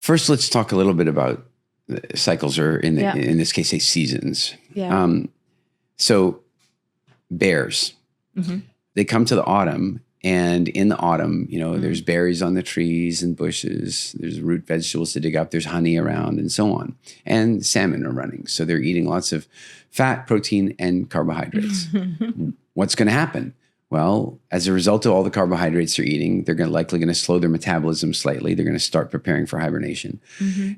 First, let's talk a little bit about cycles, or in this case, say seasons. Yeah. So bears, they come to the autumn, and in the autumn, there's berries on the trees and bushes. There's root vegetables to dig up. There's honey around and so on. And salmon are running. So they're eating lots of fat, protein, and carbohydrates. What's going to happen? Well, as a result of all the carbohydrates they're eating, they're likely going to slow their metabolism slightly. They're going to start preparing for hibernation.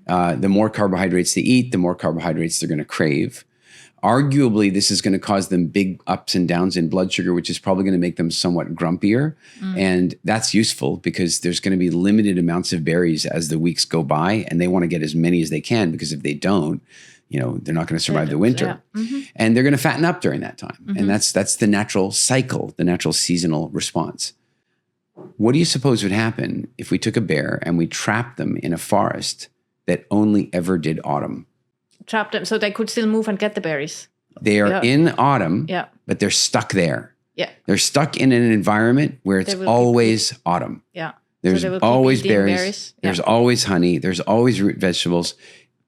The more carbohydrates they eat, the more carbohydrates they're going to crave. Arguably, this is going to cause them big ups and downs in blood sugar, which is probably going to make them somewhat grumpier. And that's useful because there's going to be limited amounts of berries as the weeks go by, and they want to get as many as they can, because if they don't, they're not going to survive the winter. And they're going to fatten up during that time. And that's the natural cycle, the natural seasonal response. What do you suppose would happen if we took a bear and we trapped them in a forest that only ever did autumn? Trap them so they could still move and get the berries. They are in autumn, Yeah. but they're stuck there. Yeah. They're stuck in an environment where it's always autumn. Yeah. There's So they will keep always eating berries. Yeah. There's always honey. There's always root vegetables.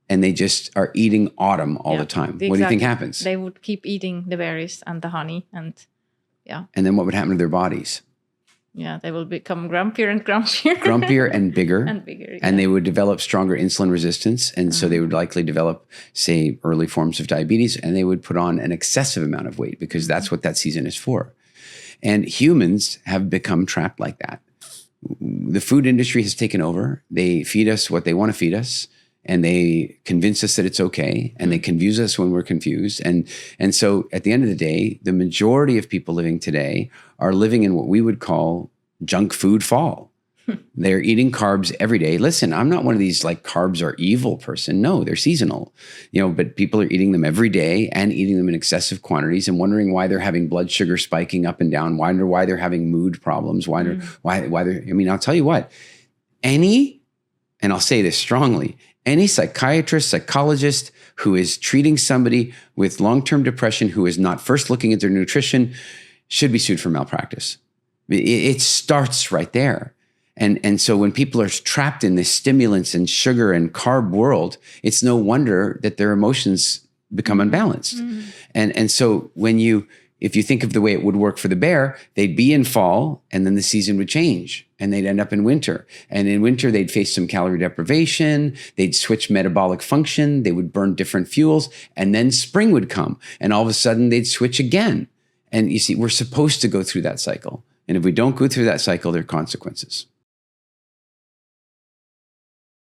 And they just are eating autumn all the time. What do you think happens? They would keep eating the berries and the honey, and And then what would happen to their bodies? they will become grumpier and grumpier. Grumpier and bigger. And bigger. And they would develop stronger insulin resistance. And so they would likely develop, say, early forms of diabetes, and they would put on an excessive amount of weight, because that's what that season is for. And humans have become trapped like that. The food industry has taken over. They feed us what they want to feed us, and they convince us that it's okay, and they confuse us when we're confused. And so at the end of the day, the majority of people living today are living in what we would call junk food fall. They're eating carbs every day. Listen, I'm not one of these like carbs are evil person. No, they're seasonal, but people are eating them every day and eating them in excessive quantities and wondering why they're having blood sugar spiking up and down, wonder why they're having mood problems, why they're, I'll tell you what, and I'll say this strongly, any psychiatrist, psychologist who is treating somebody with long-term depression who is not first looking at their nutrition should be sued for malpractice. It starts right there. And so when people are trapped in this stimulants and sugar and carb world, it's no wonder that their emotions become unbalanced. And so if you think of the way it would work for the bear, they'd be in fall, and then the season would change, and they'd end up in winter. And in winter, they'd face some calorie deprivation, they'd switch metabolic function, they would burn different fuels, and then spring would come, and all of a sudden they'd switch again. And you see, we're supposed to go through that cycle. And if we don't go through that cycle, there are consequences.